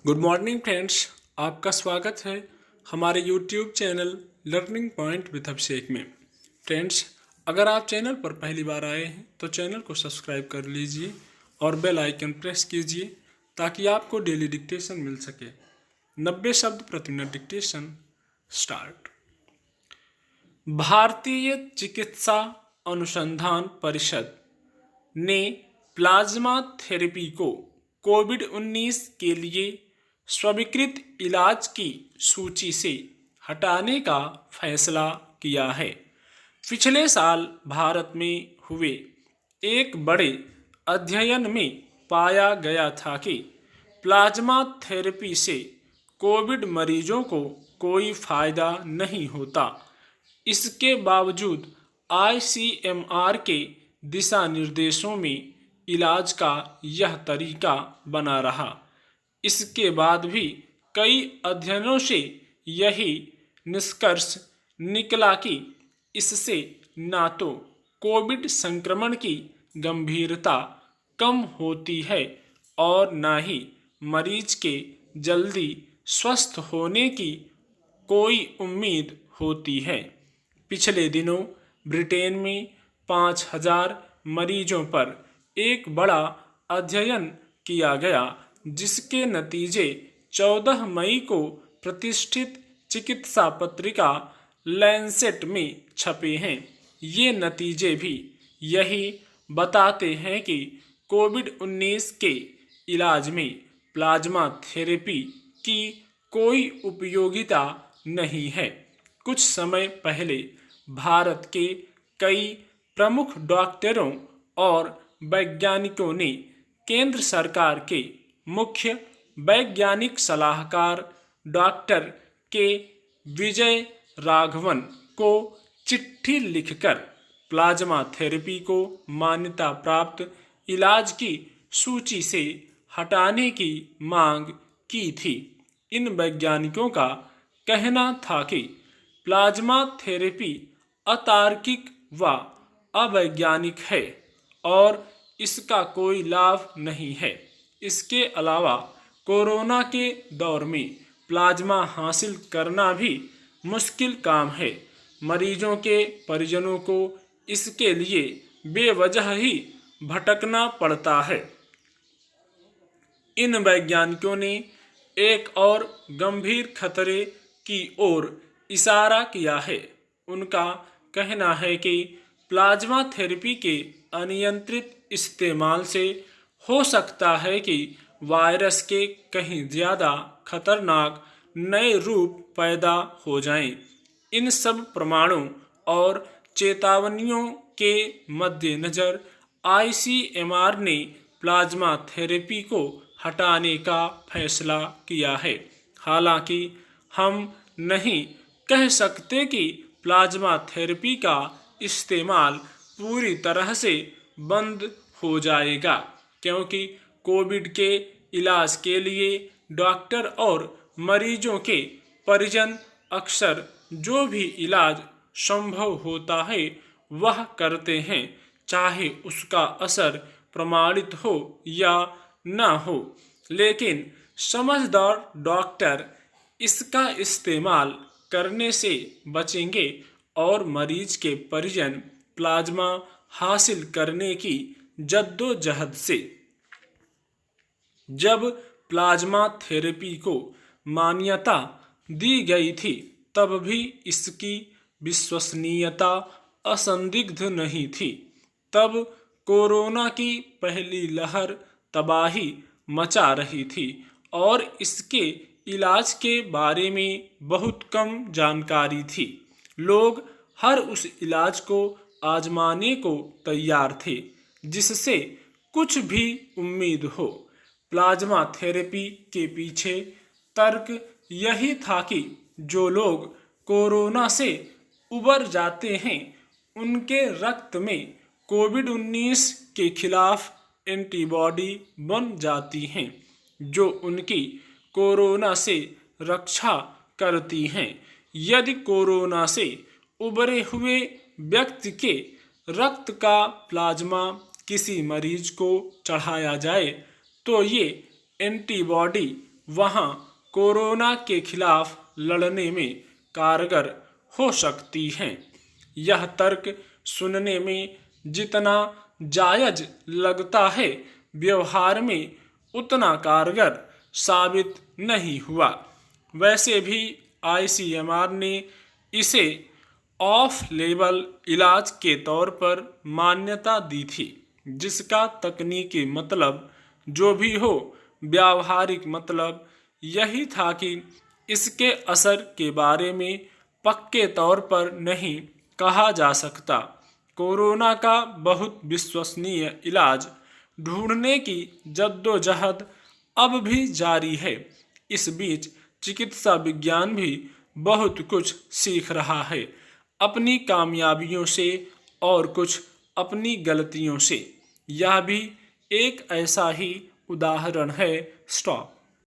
Good morning friends. आपका स्वागत है हमारे YouTube channel learning point with Abhishek में। फ्रेंड्स, अगर आप चैनल पर पहली बार आए हैं तो चैनल को सब्सक्राइब कर लीजिए और बेल आइकन प्रेस कीजिए ताकि आपको डेली डिक्टेशन मिल सके। 90 शब्द प्रति मिनट डिक्टेशन स्टार्ट। भारतीय चिकित्सा अनुसंधान परिषद ने प्लाज्मा थेरेपी को कोविड-19 के लिए स्वीकृत इलाज की सूची से हटाने का फैसला किया है। पिछले साल भारत में हुए एक बड़े अध्ययन में पाया गया था कि प्लाज्मा थेरेपी से कोविड मरीजों को कोई फायदा नहीं होता। इसके बावजूद आईसीएमआर के दिशा निर्देशों में इलाज का यह तरीका बना रहा। इसके बाद भी कई अध्ययनों से यही निष्कर्ष निकला कि इससे न तो कोविड संक्रमण की गंभीरता कम होती है और न ही मरीज के जल्दी स्वस्थ होने की कोई उम्मीद होती है। पिछले दिनों ब्रिटेन में 5,000 मरीजों पर एक बड़ा अध्ययन किया गया, जिसके नतीजे 14 मई को प्रतिष्ठित चिकित्सा पत्रिका लैंसेट में छपे हैं। ये नतीजे भी यही बताते हैं कि कोविड-19 के इलाज में प्लाज्मा थेरेपी की कोई उपयोगिता नहीं है। कुछ समय पहले भारत के कई प्रमुख डॉक्टरों और वैज्ञानिकों ने केंद्र सरकार के मुख्य वैज्ञानिक सलाहकार डॉक्टर के विजय राघवन को चिट्ठी लिखकर प्लाज्मा थेरेपी को मान्यता प्राप्त इलाज की सूची से हटाने की मांग की थी। इन वैज्ञानिकों का कहना था कि प्लाज्मा थेरेपी अतार्किक व अवैज्ञानिक है और इसका कोई लाभ नहीं है। इसके अलावा कोरोना के दौर में प्लाज्मा हासिल करना भी मुश्किल काम है। मरीजों के परिजनों को इसके लिए बेवजह ही भटकना पड़ता है। इन वैज्ञानिकों ने एक और गंभीर खतरे की ओर इशारा किया है। उनका कहना है कि प्लाज्मा थेरेपी के अनियंत्रित इस्तेमाल से हो सकता है कि वायरस के कहीं ज़्यादा खतरनाक नए रूप पैदा हो जाएं। इन सब प्रमाणों और चेतावनियों के मद्देनज़र आईसीएमआर ने प्लाज्मा थेरेपी को हटाने का फैसला किया है। हालांकि हम नहीं कह सकते कि प्लाज्मा थेरेपी का इस्तेमाल पूरी तरह से बंद हो जाएगा, क्योंकि कोविड के इलाज के लिए डॉक्टर और मरीजों के परिजन अक्सर जो भी इलाज संभव होता है वह करते हैं, चाहे उसका असर प्रमाणित हो या न हो। लेकिन समझदार डॉक्टर इसका इस्तेमाल करने से बचेंगे और मरीज के परिजन प्लाज्मा हासिल करने की जद्दोजहद से। जब प्लाज्मा थेरेपी को मान्यता दी गई थी तब भी इसकी विश्वसनीयता असंदिग्ध नहीं थी। तब कोरोना की पहली लहर तबाही मचा रही थी और इसके इलाज के बारे में बहुत कम जानकारी थी। लोग हर उस इलाज को आजमाने को तैयार थे जिससे कुछ भी उम्मीद हो। प्लाज्मा थेरेपी के पीछे तर्क यही था कि जो लोग कोरोना से उबर जाते हैं उनके रक्त में कोविड-19 के खिलाफ एंटीबॉडी बन जाती हैं जो उनकी कोरोना से रक्षा करती हैं। यदि कोरोना से उबरे हुए व्यक्ति के रक्त का प्लाज्मा किसी मरीज को चढ़ाया जाए तो ये एंटीबॉडी वहाँ कोरोना के खिलाफ लड़ने में कारगर हो सकती हैं। यह तर्क सुनने में जितना जायज लगता है, व्यवहार में उतना कारगर साबित नहीं हुआ। वैसे भी आईसीएमआर ने इसे ऑफ लेबल इलाज के तौर पर मान्यता दी थी, जिसका तकनीकी मतलब जो भी हो, व्यावहारिक मतलब यही था कि इसके असर के बारे में पक्के तौर पर नहीं कहा जा सकता। कोरोना का बहुत विश्वसनीय इलाज ढूंढने की जद्दोजहद अब भी जारी है। इस बीच चिकित्सा विज्ञान भी बहुत कुछ सीख रहा है, अपनी कामयाबियों से और कुछ अपनी गलतियों से। यह भी एक ऐसा ही उदाहरण है। स्टॉप।